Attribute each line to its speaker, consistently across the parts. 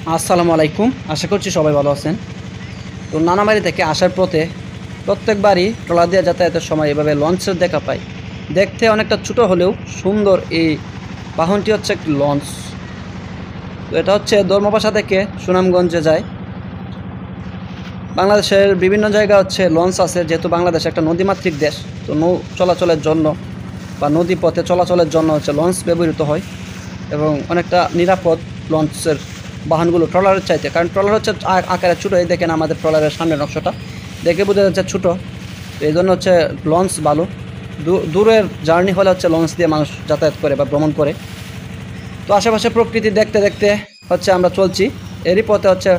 Speaker 1: আসসালামু আলাইকুম। আশা করছি সবাই ভালো আছেন। তো নানাবাড়ি থেকে আসার পথে প্রত্যেকবারই ট্রলার দিয়ে যাতায়াতের সময় এভাবে লঞ্চের দেখা পাই। দেখতে অনেকটা ছোটো হলেও সুন্দর এই বাহনটি হচ্ছে একটি লঞ্চ। তো এটা হচ্ছে ধর্মপাশা থেকে সুনামগঞ্জে যায়। বাংলাদেশের বিভিন্ন জায়গা হচ্ছে লঞ্চ আছে, যেহেতু বাংলাদেশ একটা নদীমাতৃক দেশ। তো নৌ চলাচলের জন্য বা নদী পথে চলাচলের জন্য হচ্ছে লঞ্চ ব্যবহৃত হয় এবং অনেকটা নিরাপদ লঞ্চের বাহনগুলো ট্রলারের চাইতে, কারণ ট্রলার হচ্ছে আকারে ছোটো। এই দেখেন আমাদের ট্রলারের সামনের নকশাটা দেখে বোঝা যাচ্ছে ছোটো। তো এই জন্য হচ্ছে লঞ্চ ভালো। দূরের জার্নি হলে হচ্ছে লঞ্চ দিয়ে মানুষ যাতায়াত করে বা ভ্রমণ করে। তো আশেপাশে প্রকৃতি দেখতে দেখতে হচ্ছে আমরা চলছি। এরই পথে হচ্ছে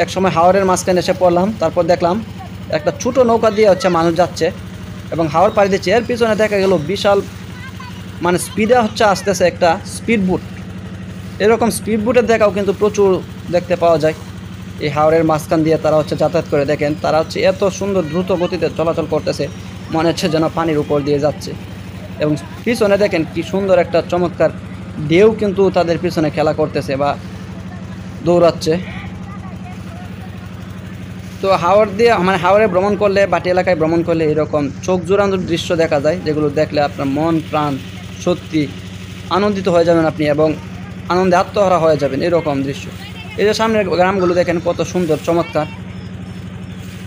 Speaker 1: এক সময় হাওরের মাঝখানে এসে পড়লাম। তারপর দেখলাম একটা ছোটো নৌকা দিয়ে হচ্ছে মানুষ যাচ্ছে এবং হাওর পাড়ি দিচ্ছে। এর পিছনে দেখা গেল বিশাল স্পিডে হচ্ছে আসতেছে একটা স্পিড বোট। এরকম স্পিড বোটের দেখাও কিন্তু প্রচুর দেখতে পাওয়া যায় এই হাওরের মাঝখান দিয়ে। তারা হচ্ছে যাতায়াত করে, দেখেন তারা হচ্ছে এত সুন্দর দ্রুত গতিতে চলাচল করতেছে, মনে হচ্ছে যেন পানির উপর দিয়ে যাচ্ছে। এবং পিছনে দেখেন কি সুন্দর একটা চমৎকার ঢেউ কিন্তু তাদের পিছনে খেলা করতেছে বা দৌড়াচ্ছে। তো হাওর দিয়ে হাওরে ভ্রমণ করলে, বাটি এলাকায় ভ্রমণ করলে এরকম চোখ জোড়ানোর দৃশ্য দেখা যায়, যেগুলো দেখলে আপনার মন প্রাণ সত্যি আনন্দিত হয়ে যাবেন আপনি এবং আনন্দে আত্মহারা হয়ে যাবেন। এরকম দৃশ্য। এই যে সামনের গ্রামগুলো দেখেন কত সুন্দর চমৎকার।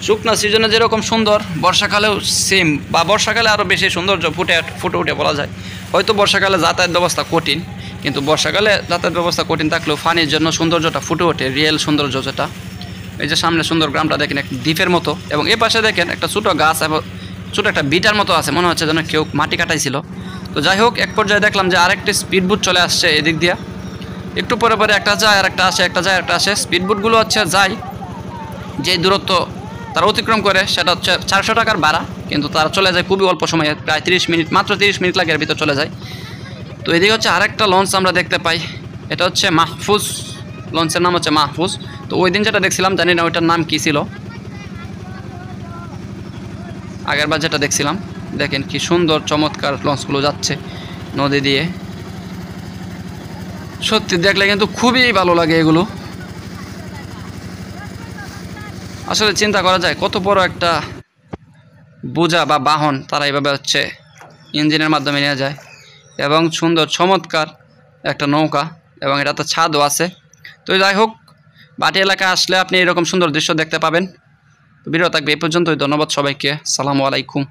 Speaker 1: শুকনা সিজনে যেরকম সুন্দর, বর্ষাকালেও সেম বা বর্ষাকালে আরও বেশি সৌন্দর্য ফুটে উঠে বলা যায়। হয়তো বর্ষাকালে যাতায়াত ব্যবস্থা কঠিন, কিন্তু বর্ষাকালে যাতায়াত ব্যবস্থা কঠিন থাকলেও পানির জন্য সৌন্দর্যটা ফুটে ওঠে, রিয়েল সৌন্দর্য যেটা। এই যে সামনে সুন্দর গ্রামটা দেখেন, একটা দ্বীপের মতো, এবং এ পাশে দেখেন একটা ছোটো গাছ এবং ছোটো একটা বিটার মতো আছে, মনে হচ্ছে যেন কেউ মাটি কাটাইছিল। তো যাই হোক, এক পর্যায়ে দেখলাম যে আরেকটি স্পিডবোট চলে আসছে এদিক দিয়া। একটু পরে পরে একটা যায় আর একটা আসে, একটা যায় একটা আসে। স্পিডবোটগুলো হচ্ছে যায় যে দূরত্ব তারা অতিক্রম করে সেটা হচ্ছে 400 টাকার ভাড়া, কিন্তু তারা চলে যায় খুবই অল্প সময়ে, প্রায় 30 মিনিট, মাত্র 30 মিনিট লাগে, এর ভিতর চলে যায়। তো এদিকে হচ্ছে আরেকটা লঞ্চ আমরা দেখতে পাই, এটা হচ্ছে মাহফুজ, লঞ্চের নাম হচ্ছে মাহফুজ। তো ওই দিন যেটা দেখছিলাম জানি না ওইটার নাম কী ছিল, আগের বার যেটা দেখছিলাম। দেখেন কি সুন্দর চমৎকার লঞ্চগুলো যাচ্ছে নদী দিয়ে, সত্যি দেখলে কিন্তু খুবই ভালো লাগে এগুলো। আসলে চিন্তা করা যায় কত বড় একটা বোঝা বা বাহন তারা এইভাবে হচ্ছে ইঞ্জিনের মাধ্যমে নিয়ে যায়, এবং সুন্দর চমৎকার একটা নৌকা, এবং এটাতে ছাদও আছে। তো যাই হোক, বাটি এলাকায় আসলে আপনি এরকম সুন্দর দৃশ্য দেখতে পাবেন। ভিডিও থাকবে এই পর্যন্তই। ধন্যবাদ সবাইকে। আসসালামু আলাইকুম।